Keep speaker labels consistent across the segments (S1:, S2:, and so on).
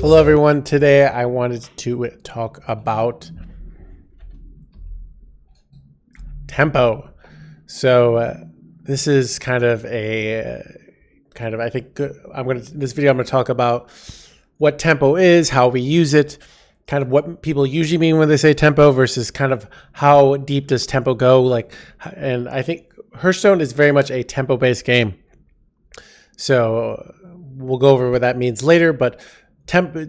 S1: Hello everyone, today I wanted to talk about tempo. So this is kind of I think this video I'm going to talk about what tempo is, how we use it, kind of what people usually mean when they say tempo versus kind of how deep does tempo go. And I think Hearthstone is very much a tempo based game. So we'll go over what that means later, but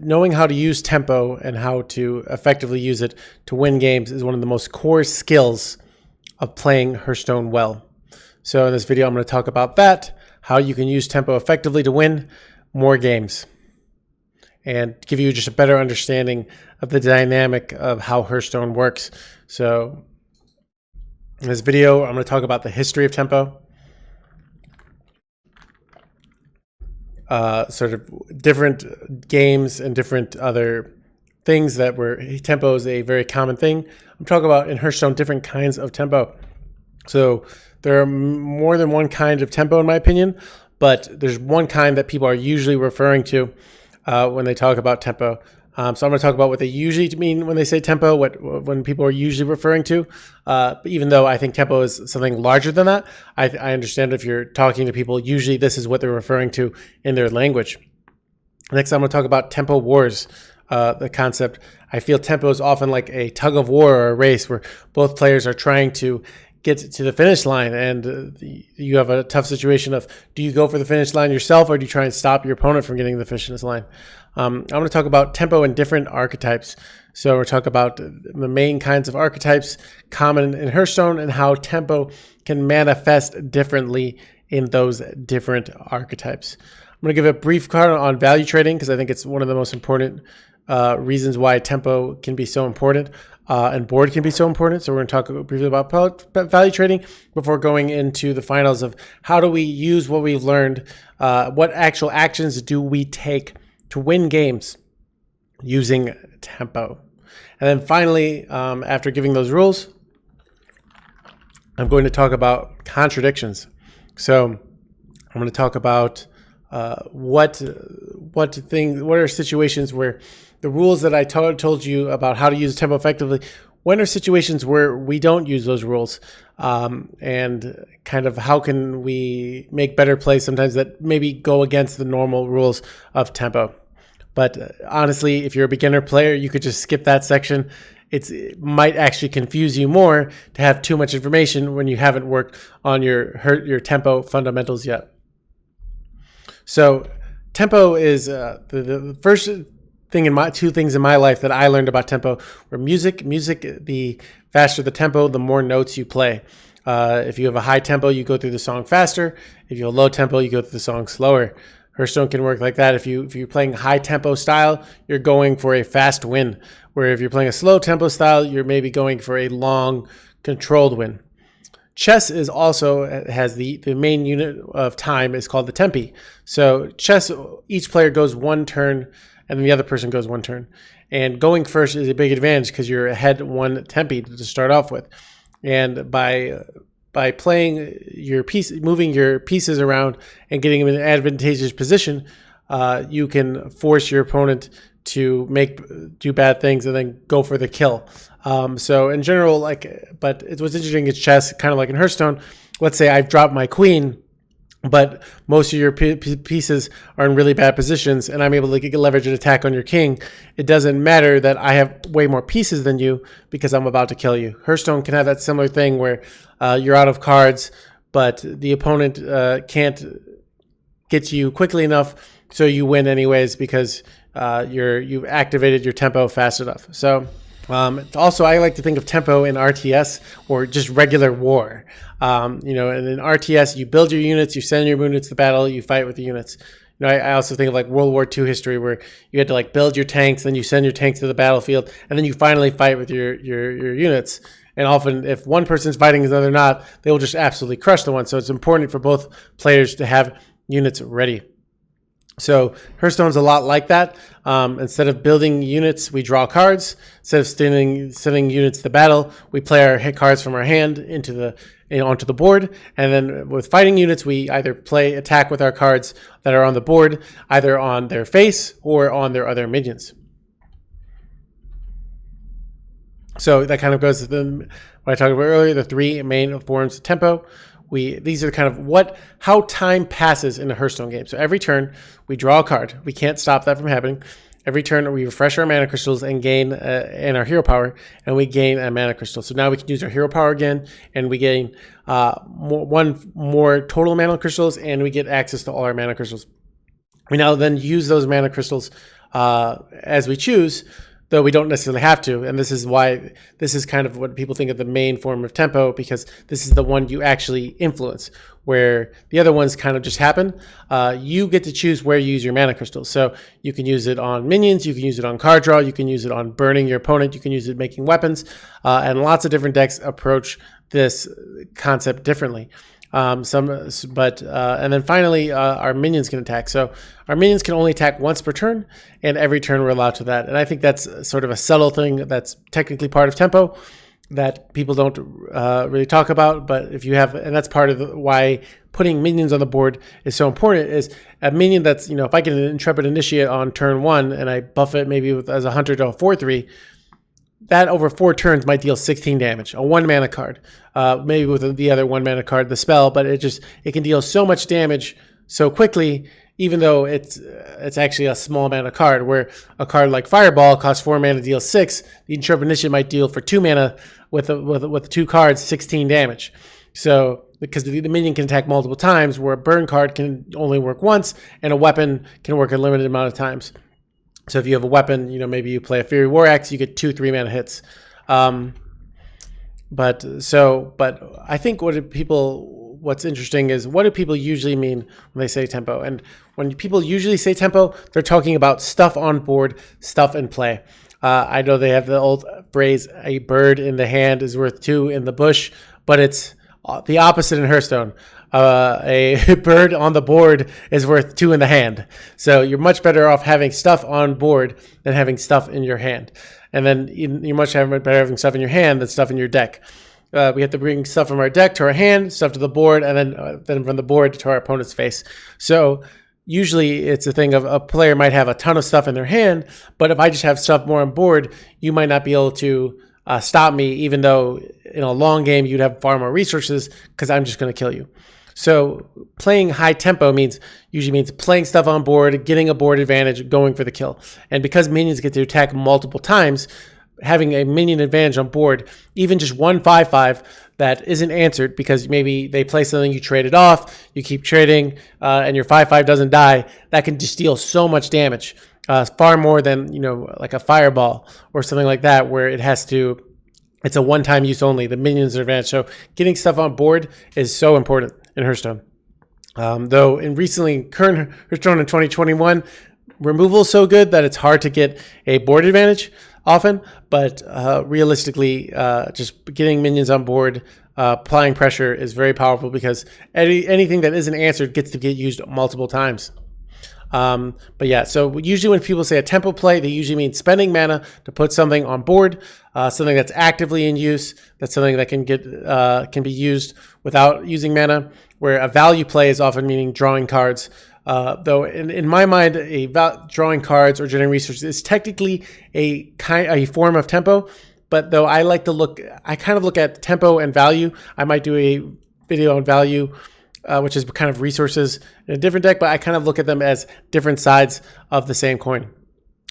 S1: knowing how to use tempo and how to effectively use it to win games is one of the most core skills of playing Hearthstone well. So in this video, I'm going to talk about that, how you can use tempo effectively to win more games, and give you just a better understanding of the dynamic of how Hearthstone works. So in this video, I'm going to talk about the history of tempo, sort of different games and different other things that were tempo is a very common thing. I'm talking about in Hearthstone different kinds of tempo. So there are more than one kind of tempo in my opinion, but there's one kind that people are usually referring to when they talk about tempo. So I'm going to talk about what they usually mean when they say tempo, when people are usually referring to. Even though I think tempo is something larger than that, I understand if you're talking to people, usually this is what they're referring to in their language. Next, I'm going to talk about tempo wars, the concept. I feel tempo is often like a tug of war or a race where both players are trying to get to the finish line, and you have a tough situation of, do you go for the finish line yourself or do you try and stop your opponent from getting to the finish line? I'm going to talk about tempo and different archetypes. So we're talking about the main kinds of archetypes common in Hearthstone and how tempo can manifest differently in those different archetypes. I'm going to give a brief card on value trading because I think it's one of the most important reasons why tempo can be so important and board can be so important. So we're going to talk briefly about value trading before going into the finals of how do we use what we've learned, what actual actions do we take to win games using tempo. And then finally, after giving those rules, I'm going to talk about contradictions. So I'm going to talk about what are situations where the rules that I told you about how to use tempo effectively, when are situations where we don't use those rules, and kind of how can we make better plays sometimes that maybe go against the normal rules of tempo. But honestly, if you're a beginner player, you could just skip that section. It might actually confuse you more to have too much information when you haven't worked on your tempo fundamentals yet. So tempo is the first thing two things in my life that I learned about tempo were music. The faster the tempo, the more notes you play. If you have a high tempo, you go through the song faster. If you have a low tempo, you go through the song slower. Hearthstone can work like that. If you're playing high tempo style, you're going for a fast win. Where if you're playing a slow tempo style, you're maybe going for a long controlled win. Chess is also has the main unit of time is called the tempi. So chess, each player goes one turn and then the other person goes one turn. And going first is a big advantage because you're ahead one tempi to start off with. And by playing your piece, moving your pieces around and getting them in an advantageous position, you can force your opponent to do bad things and then go for the kill. So in general, but what's interesting is chess, kind of like in Hearthstone. Let's say I've dropped my queen, but most of your pieces are in really bad positions, and I'm able to get leverage and attack on your king. It doesn't matter that I have way more pieces than you because I'm about to kill you. Hearthstone can have that similar thing where you're out of cards, but the opponent can't get to you quickly enough, so you win anyways because you've activated your tempo fast enough. So also, I like to think of tempo in RTS or just regular war. And in RTS, you build your units, you send your units to battle, you fight with the units. I also think of like World War II history where you had to build your tanks, then you send your tanks to the battlefield, and then you finally fight with your units. And often, if one person's fighting and the other not, they will just absolutely crush the one. So it's important for both players to have units ready. So Hearthstone's a lot like that. Instead of building units, we draw cards. Instead of sending units to battle, we play our hit cards from our hand onto the board. And then with fighting units, we either attack with our cards that are on the board, either on their face or on their other minions. So that kind of goes to what I talked about earlier, the three main forms of tempo. These are kind of how time passes in a Hearthstone game. So every turn we draw a card. We can't stop that from happening. Every turn we refresh our mana crystals and gain and our hero power, and we gain a mana crystal. So now we can use our hero power again, and we gain one more total mana crystals, and we get access to all our mana crystals. We now then use those mana crystals as we choose, though we don't necessarily have to. And this is why this is kind of what people think of the main form of tempo, because this is the one you actually influence, where the other ones kind of just happen. You get to choose where you use your mana crystals. So you can use it on minions, you can use it on card draw, you can use it on burning your opponent, you can use it making weapons, and lots of different decks approach this concept differently. And then finally, our minions can attack. So our minions can only attack once per turn, and every turn we're allowed to that. And I think that's sort of a subtle thing that's technically part of tempo that people don't really talk about. But if you have, and that's part of why putting minions on the board is so important, is a minion that's, if I get an Intrepid Initiate on turn 1 and I buff it maybe as a hunter to a 4/3, that over 4 turns might deal 16 damage. A 1 mana card, maybe with the other 1 mana card, the spell, but it can deal so much damage so quickly, even though it's actually a small mana card. Where a card like Fireball costs 4 mana, deals 6. The Intrepid Initiate might deal for 2 mana with 2 cards 16 damage. So because the minion can attack multiple times, where a burn card can only work once, and a weapon can work a limited amount of times. So if you have a weapon, maybe you play a Fury War Axe, you get 2 3-mana hits. But I think what's interesting is, what do people usually mean when they say tempo? And when people usually say tempo, they're talking about stuff on board, stuff in play. I know they have the old phrase, a bird in the hand is worth 2 in the bush, but it's the opposite in Hearthstone. A bird on the board is worth 2 in the hand. So you're much better off having stuff on board than having stuff in your hand. And then you're much better having stuff in your hand than stuff in your deck. We have to bring stuff from our deck to our hand, stuff to the board, and then from the board to our opponent's face. So usually it's a thing of a player might have a ton of stuff in their hand, but if I just have stuff more on board, you might not be able to stop me, even though in a long game you'd have far more resources, because I'm just going to kill you. So playing high tempo usually means playing stuff on board, getting a board advantage, going for the kill. And because minions get to attack multiple times, having a minion advantage on board, even just 1 5/5 that isn't answered because maybe they play something, you trade it off, you keep trading, and your 5/5 doesn't die, that can just deal so much damage, far more than like a Fireball or something like that, where it's a one-time use only. The minions are advantage. So getting stuff on board is so important in Hearthstone. Though in current Hearthstone in 2021, removal is so good that it's hard to get a board advantage often, but realistically, just getting minions on board, applying pressure is very powerful, because anything that isn't answered gets to get used multiple times. But yeah, so usually when people say a tempo play, they usually mean spending mana to put something on board, something that's actively in use, that's something that can be used without using mana, where a value play is often meaning drawing cards. Though in my mind, drawing cards or generating resources is technically a form of tempo, but though I kind of look at tempo and value. I might do a video on value, which is kind of resources in a different deck, but I kind of look at them as different sides of the same coin.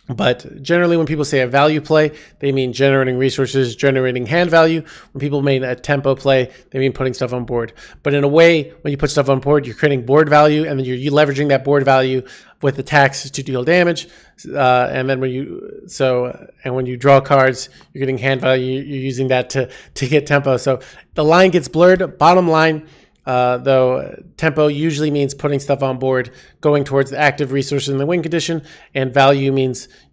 S1: But generally, when people say a value play, they mean generating resources, generating hand value. When people mean a tempo play, they mean putting stuff on board. But in a way, when you put stuff on board, you're creating board value, and then you're leveraging that board value with attacks to deal damage. And then when you draw cards, you're getting hand value. You're using that to get tempo. So the line gets blurred. Bottom line, though, tempo usually means putting stuff on board, going towards the active resources in the win condition, and value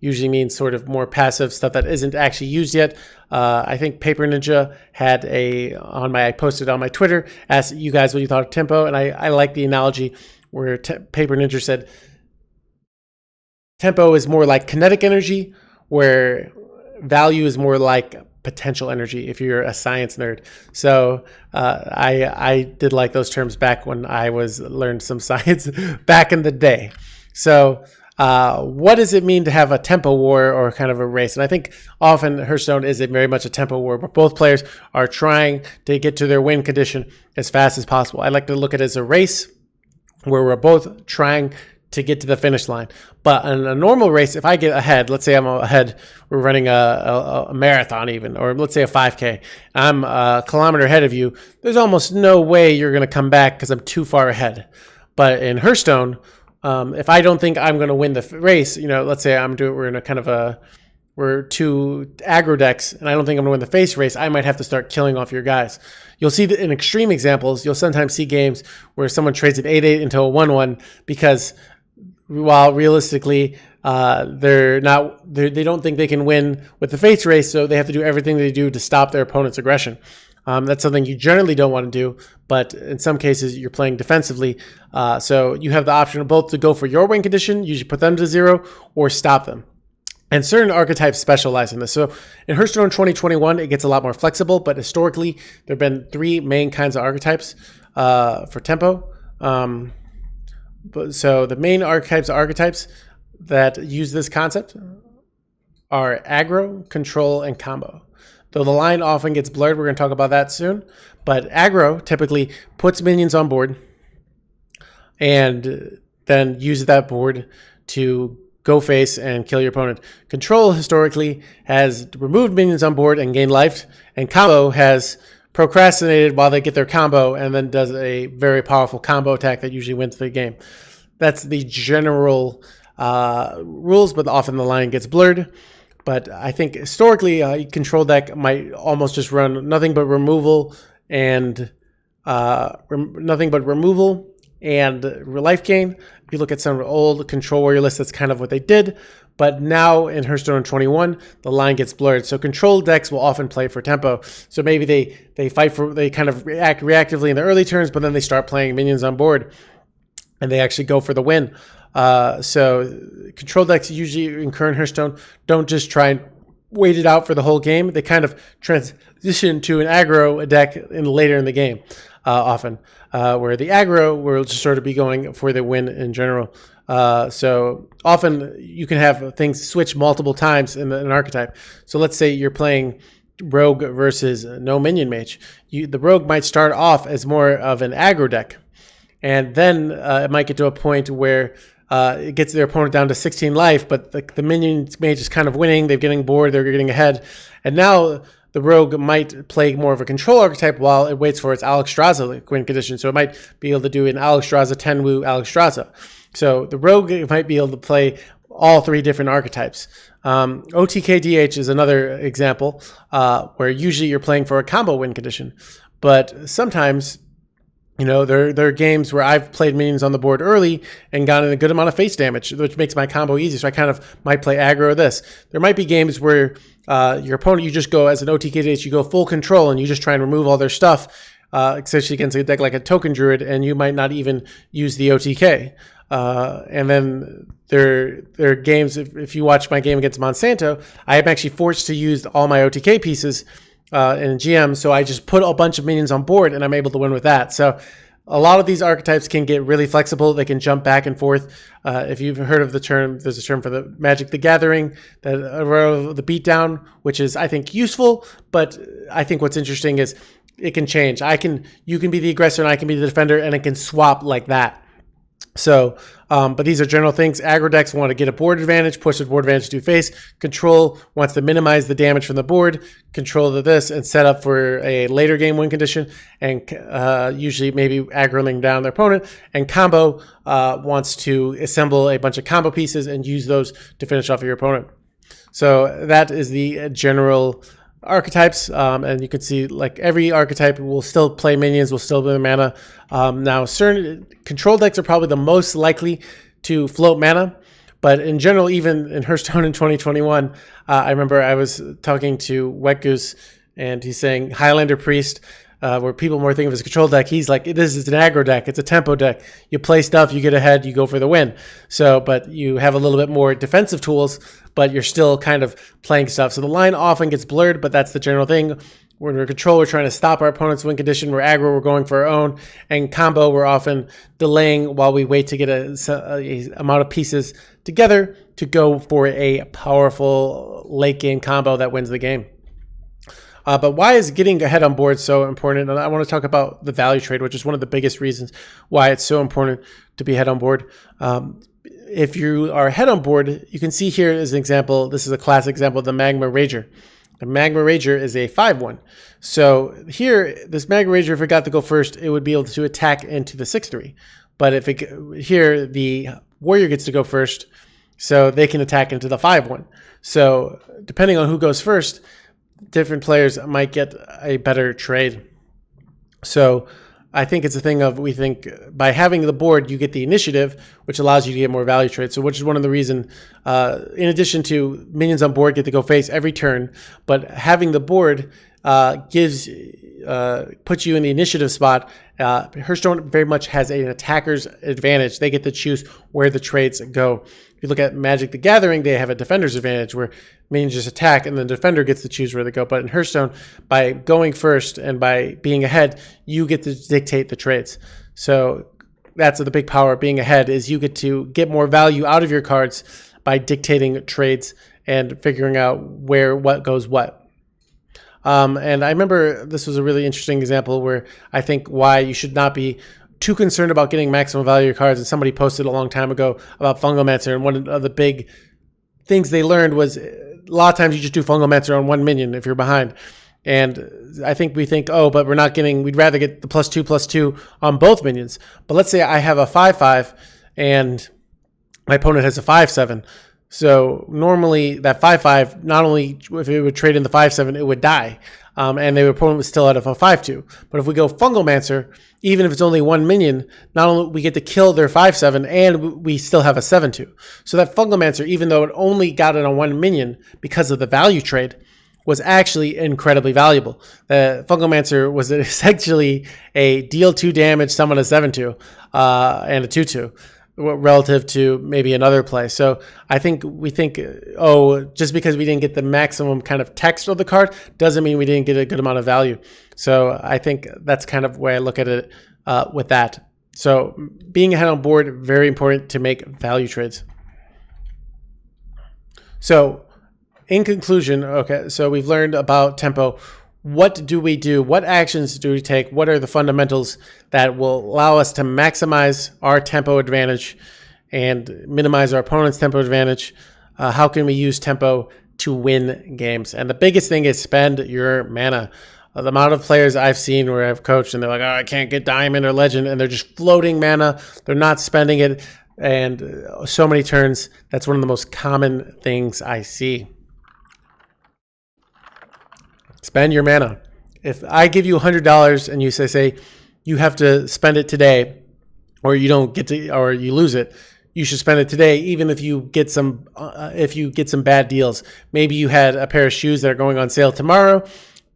S1: usually means sort of more passive stuff that isn't actually used yet. I think Paper Ninja had I posted on my Twitter, asked you guys what you thought of tempo, and I like the analogy where Paper Ninja said, tempo is more like kinetic energy, where value is more like potential energy if you're a science nerd. So I did like those terms back when I learned some science back in the day. So what does it mean to have a tempo war or kind of a race? And I think often Hearthstone is very much a tempo war, but both players are trying to get to their win condition as fast as possible. I like to look at it as a race where we're both trying to get to the finish line. But in a normal race, if I get ahead, let's say I'm ahead, we're running a marathon even, or let's say a 5K, I'm a kilometer ahead of you, there's almost no way you're going to come back because I'm too far ahead. But in Hearthstone, if I don't think I'm going to win the race, let's say we're in a kind of we're two aggro decks, and I don't think I'm going to win the face race, I might have to start killing off your guys. You'll see that in extreme examples, you'll sometimes see games where someone trades an 8-8 into a 1-1 because while realistically they don't think they can win with the face race, so they have to do everything they do to stop their opponent's aggression. That's something you generally don't want to do, but in some cases you're playing defensively. So you have the option of both to go for your win condition, usually put them to 0, or stop them. And certain archetypes specialize in this. So in Hearthstone 2021, it gets a lot more flexible, but historically there have been 3 main kinds of archetypes for tempo. So the main archetypes that use this concept are aggro, control, and combo. Though the line often gets blurred, we're going to talk about that soon. But aggro typically puts minions on board and then uses that board to go face and kill your opponent. Control historically has removed minions on board and gained life, and combo has procrastinated while they get their combo and then does a very powerful combo attack that usually wins the game. That's the general rules, but often the line gets blurred. But I think historically, a control deck might almost just run nothing but removal and life gain. If you look at some old control warrior lists, that's kind of what they did. But now in Hearthstone 21, the line gets blurred. So control decks will often play for tempo. So maybe they kind of react reactively in the early turns, but then they start playing minions on board and they actually go for the win. So control decks usually in current Hearthstone don't just try and wait it out for the whole game. They kind of transition to an aggro deck later in the game, often, where the aggro will just sort of be going for the win in general. So often you can have things switch multiple times in an archetype. So let's say you're playing rogue versus no minion mage. The rogue might start off as more of an aggro deck, and then it might get to a point where it gets their opponent down to 16 life, but the minion mage is kind of winning. They're getting bored. They're getting ahead. And now the rogue might play more of a control archetype while it waits for its Alexstrasza win condition. So it might be able to do an Alexstrasza, Tenwu, Alexstrasza. So the rogue might be able to play all 3 different archetypes. OTKDH is another example where usually you're playing for a combo win condition. But sometimes there are games where I've played minions on the board early and gotten a good amount of face damage, which makes my combo easy. So I kind of might play aggro this. There might be games where your opponent, you just go as an OTK, you go full control and you just try and remove all their stuff, especially against a deck like a token druid, and you might not even use the OTK. And then there are games, if you watch my game against Monsanto, I am actually forced to use all my OTK pieces in GM, so I just put a bunch of minions on board and I'm able to win with that. So a lot of these archetypes can get really flexible. They can jump back and forth. If you've heard of the term, there's a term for the Magic the Gathering, the beatdown, which is, I think, useful, but I think what's interesting is it can change. You can be the aggressor and I can be the defender, and it can swap like that. So, but these are general things. Aggro decks want to get a board advantage, push the board advantage to face. Control wants to minimize the damage from the board, control this, and set up for a later game win condition, and usually maybe aggroing down their opponent. And combo wants to assemble a bunch of combo pieces and use those to finish off your opponent. So that is the general archetypes, and you can see like every archetype will still play minions, will still play mana. Now certain control decks are probably the most likely to float mana, but in general, even in Hearthstone in 2021, I remember I was talking to Wet Goose and he's saying Highlander Priest, where people more think of as a control deck. He's like, this is an aggro deck. It's a tempo deck. You play stuff, you get ahead, you go for the win. So, but you have a little bit more defensive tools, but you're still kind of playing stuff. So the line often gets blurred, but that's the general thing. When we're control, we're trying to stop our opponent's win condition. We're aggro, we're going for our own. And combo, we're often delaying while we wait to get a amount of pieces together to go for a powerful late game combo that wins the game. But why is getting ahead on board so important? And I want to talk about the value trade, which is one of the biggest reasons why it's so important to be ahead on board. If you are ahead on board, you can see here as an example, this is a classic example of the Magma Rager. The Magma Rager is a 5/1. So here, this Magma Rager, if it got to go first, it would be able to attack into the 6/3. But if here, the Warrior gets to go first, so they can attack into the 5/1. So depending on who goes first, different players might get a better trade. So I think it's a thing of, we think by having the board, you get the initiative, which allows you to get more value trades. So which is one of the reasons, in addition to minions on board get to go face every turn, but having the board puts you in the initiative spot. Hearthstone very much has an attacker's advantage. They get to choose where the trades go. If you look at Magic the Gathering, they have a defender's advantage where minions just attack and the defender gets to choose where they go. But in Hearthstone, by going first and by being ahead, you get to dictate the trades. So that's the big power of being ahead, is you get to get more value out of your cards by dictating trades and figuring out what goes what. And I remember this was a really interesting example where I think why you should not be too concerned about getting maximum value of your cards. And somebody posted a long time ago about Fungomancer, and one of the big things they learned was a lot of times you just do Fungomancer on one minion if you're behind. And I think we think, oh, but we'd rather get the +2/+2 on both minions. But let's say I have a 5/5 and my opponent has a 5/7. So normally that 5/5, not only if it would trade in the 5/7, it would die. And the opponent was still out of a 5/2. But if we go Fungomancer, even if it's only one minion, not only we get to kill their 5/7 and we still have a 7/2. So that Fungomancer, even though it only got it on one minion because of the value trade, was actually incredibly valuable. The Fungomancer was essentially a deal 2 damage, summon a 7/2, and a 2/2. Relative to maybe another play. So I think we think, oh, just because we didn't get the maximum kind of text of the card doesn't mean we didn't get a good amount of value. So I think that's kind of where I look at it with that. So being ahead on board, very important to make value trades. So in conclusion, okay, so we've learned about tempo. What do we do? What actions do we take? What are the fundamentals that will allow us to maximize our tempo advantage and minimize our opponent's tempo advantage? How can we use tempo to win games? And the biggest thing is spend your mana. The amount of players I've seen where I've coached and they're like, oh, I can't get Diamond or Legend, and they're just floating mana. They're not spending it. And so many turns, that's one of the most common things I see. Spend your mana. If I give you $100 and you say you have to spend it today, or you don't get to, or you lose it, you should spend it today, even if you get some bad deals. Maybe you had a pair of shoes that are going on sale tomorrow,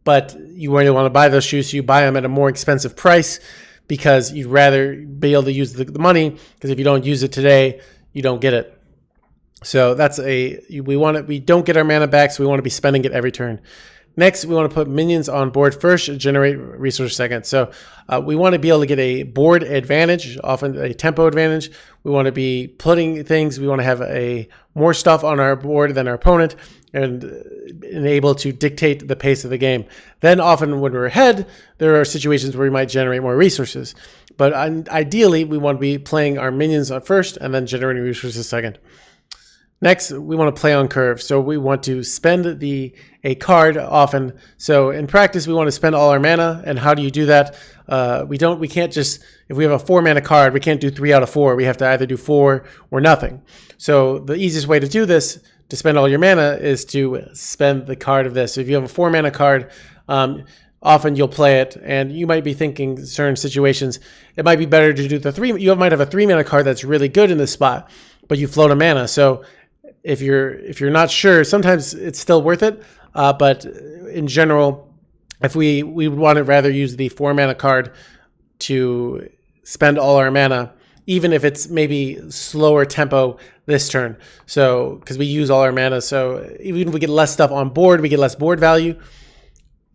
S1: but you really want to buy those shoes, so you buy them at a more expensive price because you'd rather be able to use the money. Because if you don't use it today, you don't get it. So we don't get our mana back, so we want to be spending it every turn. Next, we want to put minions on board first, generate resource second. So we want to be able to get a board advantage, often a tempo advantage. We want to be putting things, we want to have more stuff on our board than our opponent and able to dictate the pace of the game. Then often when we're ahead, there are situations where we might generate more resources. But ideally, we want to be playing our minions on first and then generating resources second. Next, we want to play on curve. So we want to spend a card often. So in practice, we want to spend all our mana. And how do you do that? We can't just, if we have a 4 mana card, we can't do 3 out of 4. We have to either do 4 or nothing. So the easiest way to do this, to spend all your mana, is to spend the card of this. So if you have a 4 mana card, often you'll play it, and you might be thinking in certain situations, it might be better to do the 3. You might have a 3 mana card that's really good in this spot, but you float a mana. So if you're not sure, sometimes it's still worth it. But in general, if we would want to rather use the 4 mana card to spend all our mana, even if it's maybe slower tempo this turn. So, because we use all our mana, so even if we get less stuff on board, we get less board value.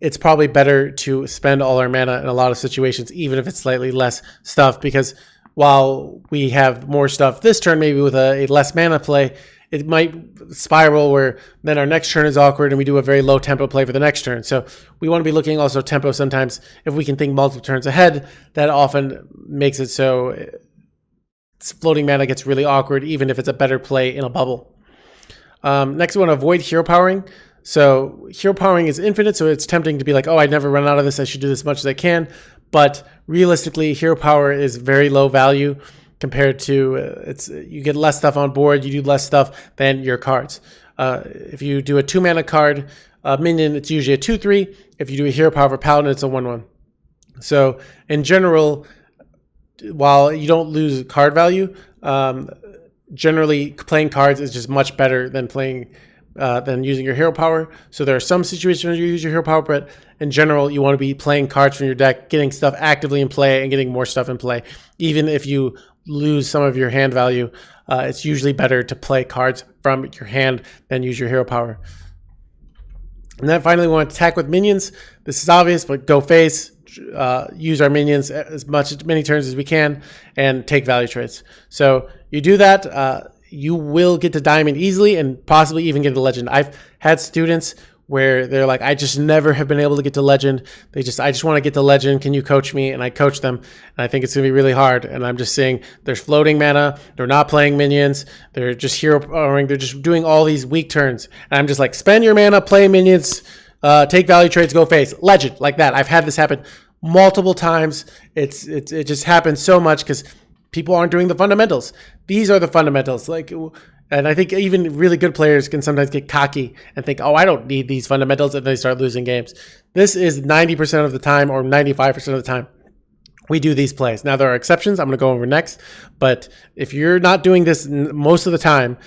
S1: It's probably better to spend all our mana in a lot of situations, even if it's slightly less stuff, because while we have more stuff this turn, maybe with a less mana play, it might spiral where then our next turn is awkward and we do a very low tempo play for the next turn. So we want to be looking also tempo sometimes. If we can think multiple turns ahead, that often makes it so floating mana gets really awkward, even if it's a better play in a bubble. Next, we want to avoid hero powering. So hero powering is infinite, so it's tempting to be like, oh, I never run out of this, I should do this as much as I can. But realistically, hero power is very low value compared to you get less stuff on board, you do less stuff than your cards. If you do a 2 mana card minion, it's usually a 2/3. If you do a hero power for paladin, it's a 1/1. So in general, while you don't lose card value, generally playing cards is just much better than than using your hero power. So there are some situations where you use your hero power, but in general, you want to be playing cards from your deck, getting stuff actively in play, and getting more stuff in play. Even if you lose some of your hand value, it's usually better to play cards from your hand than use your hero power. And then finally, we want to attack with minions. This is obvious, but go face, use our minions many turns as we can, and take value trades. So you do that, you will get to diamond easily and possibly even get to legend. I've had students where they're like, I just never have been able to get to legend. I just want to get to legend. Can you coach me? And I coach them. And I think it's going to be really hard. And I'm just saying there's floating mana. They're not playing minions. They're just hero powering. They're just doing all these weak turns. And I'm just like, spend your mana, play minions, take value trades, go face. Legend, like that. I've had this happen multiple times. It just happens so much because people aren't doing the fundamentals. These are the fundamentals. And I think even really good players can sometimes get cocky and think, oh, I don't need these fundamentals, and they start losing games. This is 90% of the time or 95% of the time we do these plays. Now, there are exceptions I'm going to go over next, but if you're not doing this most of the time,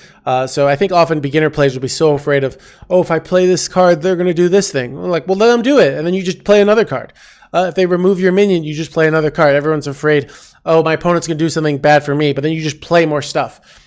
S1: so I think often beginner players will be so afraid of, oh, if I play this card, they're going to do this thing. We're like, well, let them do it, and then you just play another card. If they remove your minion, you just play another card. Everyone's afraid, oh, my opponent's going to do something bad for me, but then you just play more stuff.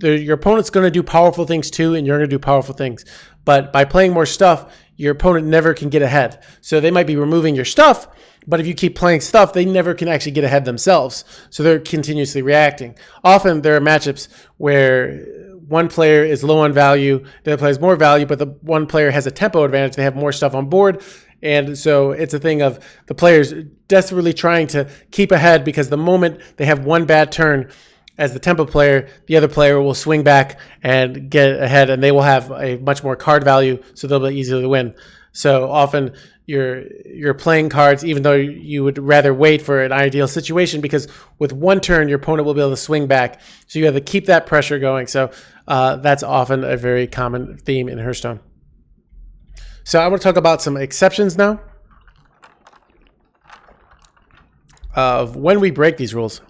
S1: Your opponent's going to do powerful things too, and you're going to do powerful things. But by playing more stuff, your opponent never can get ahead. So they might be removing your stuff, but if you keep playing stuff, they never can actually get ahead themselves. So they're continuously reacting. Often there are matchups where one player is low on value, the other player has more value, but the one player has a tempo advantage. They have more stuff on board. And so it's a thing of the players desperately trying to keep ahead, because the moment they have one bad turn, as the tempo player, the other player will swing back and get ahead, and they will have a much more card value, so they'll be easier to win. So often you're playing cards even though you would rather wait for an ideal situation, because with one turn your opponent will be able to swing back. So you have to keep that pressure going. So that's often a very common theme in Hearthstone. So I want to talk about some exceptions now of when we break these rules.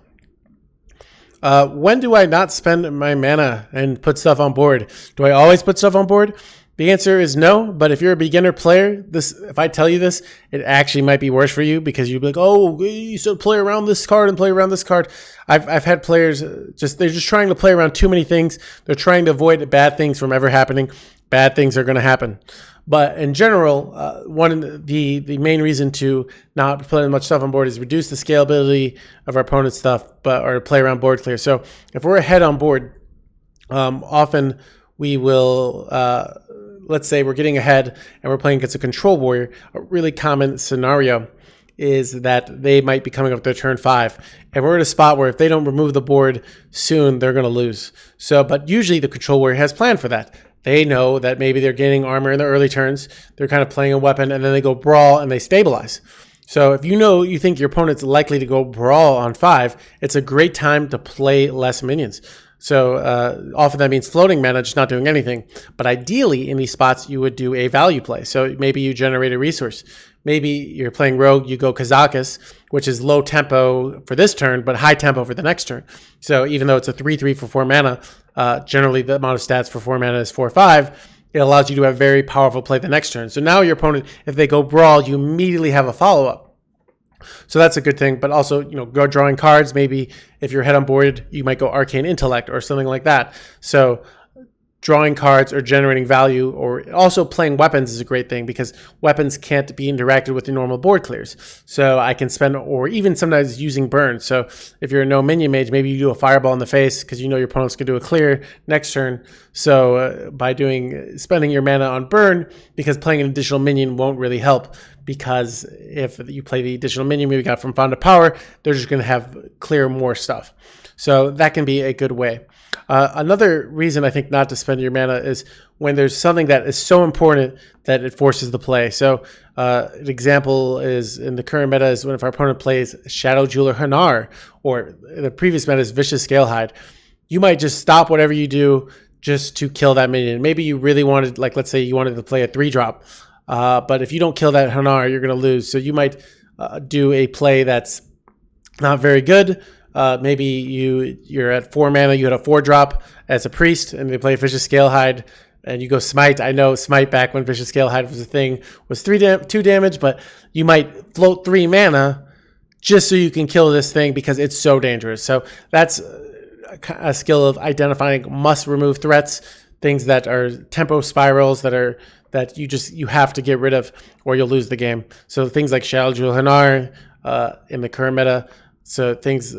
S1: When do I not spend my mana and put stuff on board? Do I always put stuff on board? The answer is no, but if you're a beginner player, if I tell you this, it actually might be worse for you, because you'd be like, oh, you should play around this card and play around this card. I've had players they're just trying to play around too many things. They're trying to avoid bad things from ever happening. Bad things are going to happen. But in general, the main reason to not put much stuff on board is reduce the scalability of our opponent's stuff, or play around board clear. So if we're ahead on board, often we will, let's say we're getting ahead and we're playing against a control warrior. A really common scenario is that they might be coming up with their turn 5. And we're at a spot where if they don't remove the board soon, they're going to lose. So, but usually the control warrior has planned for that. They know that maybe they're gaining armor in the early turns. They're kind of playing a weapon, and then they go brawl and they stabilize. So if you think your opponent's likely to go brawl on 5, it's a great time to play less minions. So often that means floating mana, just not doing anything. But ideally, in these spots, you would do a value play. So maybe you generate a resource. Maybe you're playing rogue, you go Kazakus, which is low tempo for this turn, but high tempo for the next turn. So even though it's a 3/3 for 4 mana, generally the amount of stats for 4 mana is 4/5. it allows you to have very powerful play the next turn. So now your opponent, if they go Brawl, you immediately have a follow-up. So that's a good thing. But also, go drawing cards. Maybe if you're head on board, you might go Arcane Intellect or something like that. So drawing cards or generating value, or also playing weapons is a great thing, because weapons can't be interacted with the normal board clears. So I can spend, or even sometimes using burn. So if you're a no minion mage, maybe you do a fireball in the face because your opponent's going to do a clear next turn. So by spending your mana on burn, because playing an additional minion won't really help, because if you play the additional minion we got from Fond of Power, they're just going to have clear more stuff. So that can be a good way. Another reason I think not to spend your mana is when there's something that is so important that it forces the play. So an example is in the current meta is when if our opponent plays Shadow Jeweler Hanar, or the previous meta is Vicious Scalehide. You might just stop whatever you do just to kill that minion. Maybe you really wanted, like let's say you wanted to play a 3-drop, but if you don't kill that Hanar, you're going to lose. So you might do a play that's not very good. Maybe you're at 4 mana, you had a 4-drop as a priest, and they play Vicious Scalehide, and you go Smite. I know Smite back when Vicious Scalehide was a thing was 2 damage, but you might float 3 mana just so you can kill this thing because it's so dangerous. So that's a skill of identifying must-remove threats, things that are tempo spirals that you have to get rid of or you'll lose the game. So things like Shadow Jeweler Hanar in the current meta. So things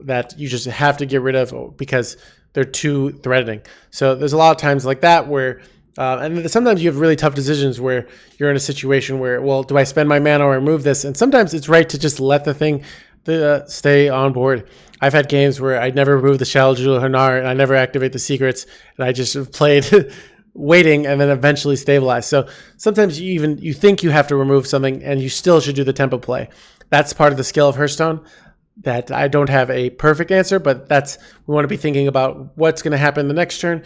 S1: that you just have to get rid of because they're too threatening. So there's a lot of times like that where, and sometimes you have really tough decisions where you're in a situation where, well, do I spend my mana or remove this? And sometimes it's right to just let the thing stay on board. I've had games where I never remove the Shadow Jeweler Hanar and I never activate the secrets, and I just played waiting and then eventually stabilize. So sometimes you think you have to remove something and you still should do the tempo play. That's part of the skill of Hearthstone. That I don't have a perfect answer, but we want to be thinking about what's going to happen the next turn.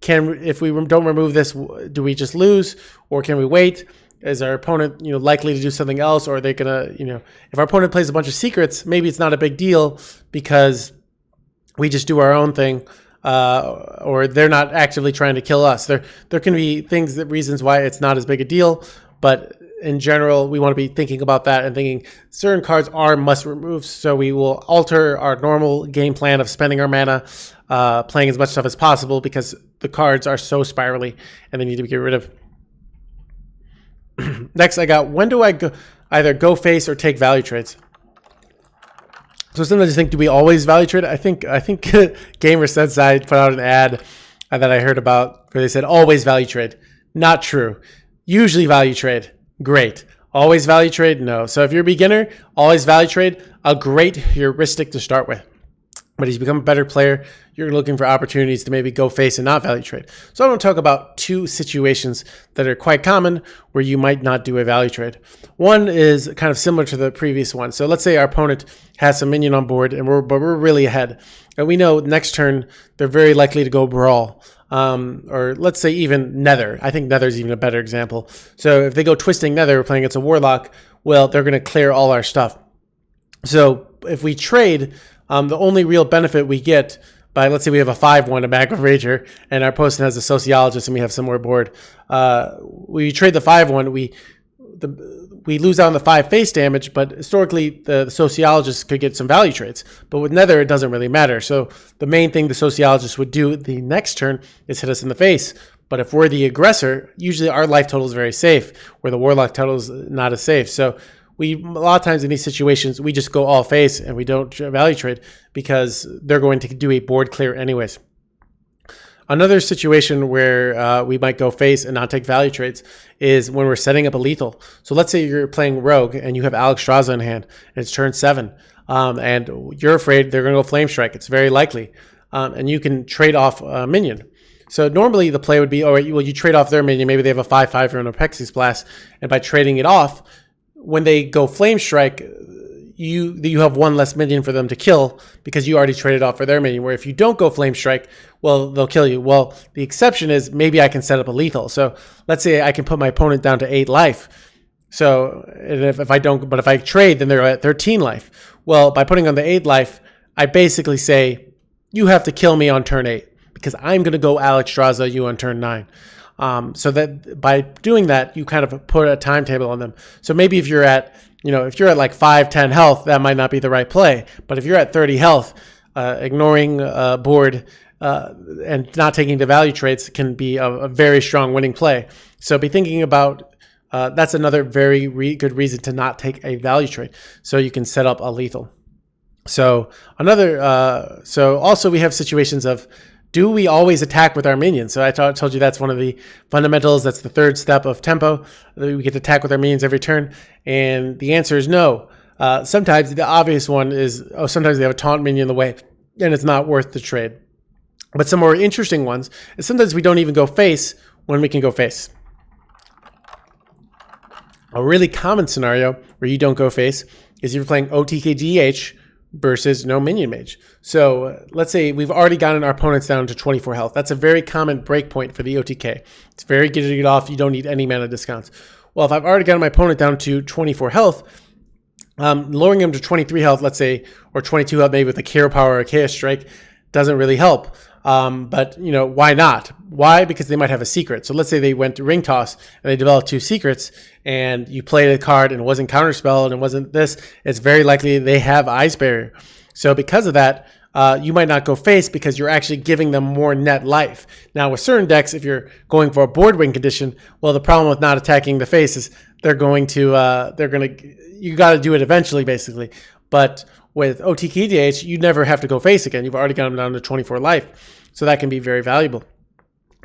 S1: If we don't remove this, do we just lose, or can we wait? Is our opponent, likely to do something else, or are they gonna, if our opponent plays a bunch of secrets, maybe it's not a big deal because we just do our own thing, or they're not actively trying to kill us. There can be reasons why it's not as big a deal, but in general, we want to be thinking about that and thinking certain cards are must removes. So we will alter our normal game plan of spending our mana, playing as much stuff as possible because the cards are so spirally and they need to be get rid of. Next, I got, when do I either go face or take value trades? So sometimes you think, do we always value trade? I think Gamer Sensei put out an ad that I heard about where they said always value trade. Not true. Usually value trade. Great. Always value trade? No. So if you're a beginner, always value trade. A great heuristic to start with. But as you become a better player, you're looking for opportunities to maybe go face and not value trade. So I want to talk about 2 situations that are quite common where you might not do a value trade. One is kind of similar to the previous one. So let's say our opponent has some minion on board, but we're really ahead. And we know next turn they're very likely to go Brawl. Or let's say even Nether. I think Nether is even a better example. So if they go Twisting Nether, we're playing against a Warlock, well, they're going to clear all our stuff. So if we trade, the only real benefit we get by, let's say we have a 5-1, a Magma Rager, and our opponent has a Sociologist and we have some more board. We trade the 5-1, we lose out on the 5 face damage, but historically the Sociologist could get some value trades. But with Nether, it doesn't really matter. So the main thing the Sociologist would do the next turn is hit us in the face. But if we're the aggressor, usually our life total is very safe, where the Warlock total is not as safe. So a lot of times in these situations, we just go all face and we don't value trade because they're going to do a board clear anyways. Another situation where we might go face and not take value trades is when we're setting up a lethal. So let's say you're playing Rogue and you have Alexstrasza in hand and it's turn 7 and you're afraid they're going to go Flame Strike. It's very likely. And you can trade off a minion. So normally the play would be, all right, well, you trade off their minion. Maybe they have a 5/5 or an Apexis Blast. And by trading it off, when they go Flame Strike, you have 1 less minion for them to kill because you already traded off for their minion. Where if you don't go Flame Strike, well, they'll kill you. Well, the exception is maybe I can set up a lethal. So let's say I can put my opponent down to 8 life. So and if I trade, then they're at 13 life. Well, by putting on the 8 life, I basically say, you have to kill me on turn 8 because I'm going to go Alexstrasza you on turn 9. So that by doing that, you kind of put a timetable on them. So maybe if you're at like 5-10 health, that might not be the right play. But if you're at 30 health, ignoring board and not taking the value traits can be a very strong winning play. So be thinking about that's another very good reason to not take a value trait. So you can set up a lethal. So so also we have situations of, do we always attack with our minions? So I told you that's one of the fundamentals. That's the third step of tempo. We get to attack with our minions every turn. And the answer is no. Sometimes the obvious one is, sometimes they have a taunt minion in the way, and it's not worth the trade. But some more interesting ones is sometimes we don't even go face when we can go face. A really common scenario where you don't go face is you're playing OTKDH versus no minion mage. So let's say we've already gotten our opponents down to 24 health. That's a very common break point for the OTK. It's very good to get off. You don't need any mana discounts. Well, if I've already gotten my opponent down to 24 health, lowering him to 23 health, let's say, or 22 health, maybe with a Hero Power or a Chaos Strike, doesn't really help. But why not? Why? Because they might have a secret. So let's say they went to Ring Toss and they developed 2 secrets, and you played a card and it wasn't Counterspell and it wasn't this. It's very likely they have Ice Barrier. So because of that, you might not go face because you're actually giving them more net life. Now with certain decks, if you're going for a board win condition, well, the problem with not attacking the face is you got to do it eventually, basically. But with OTKDH, you never have to go face again. You've already got them down to 24 life. So that can be very valuable.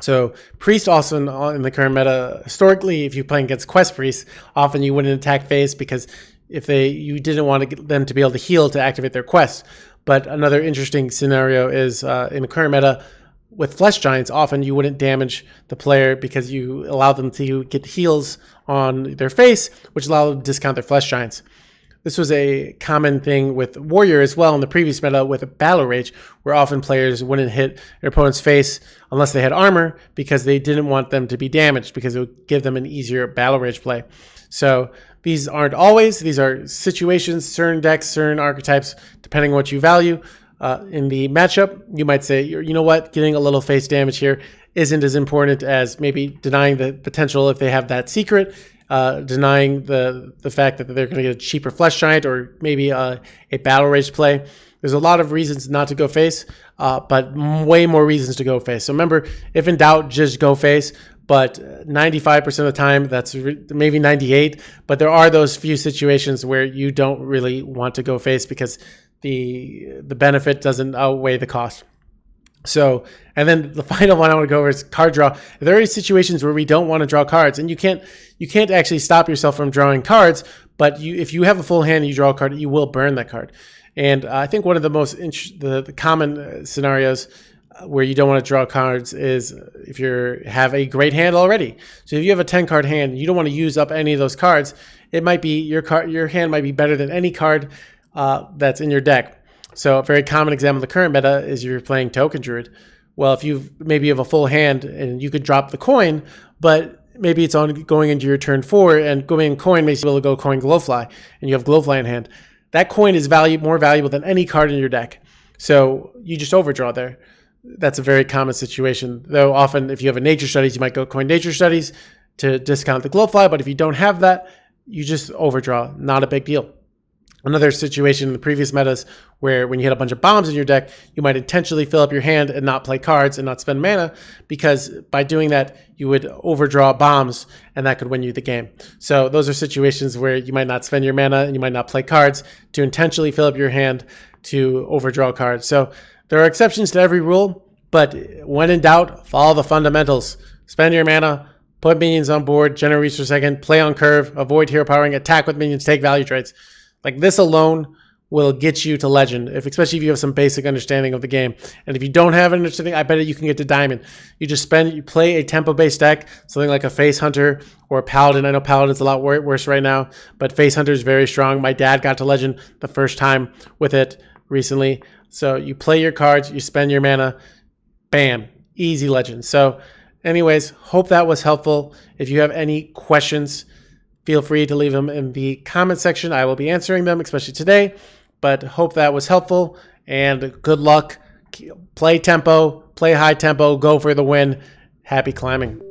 S1: So Priest also in the current meta, historically, if you're playing against Quest Priest, often you wouldn't attack face because you didn't want to get them to be able to heal to activate their quest. But another interesting scenario is in the current meta, with Flesh Giants, often you wouldn't damage the player because you allow them to get heals on their face, which allow them to discount their Flesh Giants. This was a common thing with Warrior as well in the previous meta with Battle Rage, where often players wouldn't hit their opponent's face unless they had armor because they didn't want them to be damaged because it would give them an easier Battle Rage play. So these aren't always. These are situations, certain decks, certain archetypes, depending on what you value. In the matchup, you might say, you know what, getting a little face damage here isn't as important as maybe denying the potential if they have that secret, denying the fact that they're going to get a cheaper Flesh Giant or maybe a Battle Rage play. There's a lot of reasons not to go face, but way more reasons to go face. So remember, if in doubt, just go face. But 95% of the time, that's maybe 98. But there are those few situations where you don't really want to go face because the benefit doesn't outweigh the cost. So, and then the final one I want to go over is card draw. There are situations where we don't want to draw cards, and you can't actually stop yourself from drawing cards. But if you have a full hand and you draw a card, you will burn that card. And I think one of the most the common scenarios where you don't want to draw cards is if you have a great hand already. So if you have a 10-card hand and you don't want to use up any of those cards, it might be your hand might be better than any card that's in your deck. So a very common example of the current meta is you're playing Token Druid. Well, if you have a full hand and you could drop the coin, but maybe it's on going into your turn 4 and going coin makes you able to go coin Glowfly and you have Glowfly in hand. That coin is more valuable than any card in your deck. So you just overdraw there. That's a very common situation. Though often if you have a Nature Studies, you might go coin Nature Studies to discount the Glowfly. But if you don't have that, you just overdraw. Not a big deal. Another situation in the previous metas where when you hit a bunch of bombs in your deck, you might intentionally fill up your hand and not play cards and not spend mana because by doing that, you would overdraw bombs and that could win you the game. So those are situations where you might not spend your mana and you might not play cards to intentionally fill up your hand to overdraw cards. So there are exceptions to every rule, but when in doubt, follow the fundamentals. Spend your mana, put minions on board, generate resource second, play on curve, avoid hero powering, attack with minions, take value trades. Like this alone will get you to legend, especially if you have some basic understanding of the game. And if you don't have an understanding, I bet you can get to diamond. You play a tempo-based deck, something like a Face Hunter or a Paladin. I know Paladin's a lot worse right now, but Face Hunter is very strong. My dad got to legend the first time with it recently. So you play your cards, you spend your mana, bam, easy legend. So anyways, hope that was helpful. If you have any questions, feel free to leave them in the comment section. I will be answering them, especially today. But hope that was helpful, and good luck. Play tempo, play high tempo, go for the win. Happy climbing.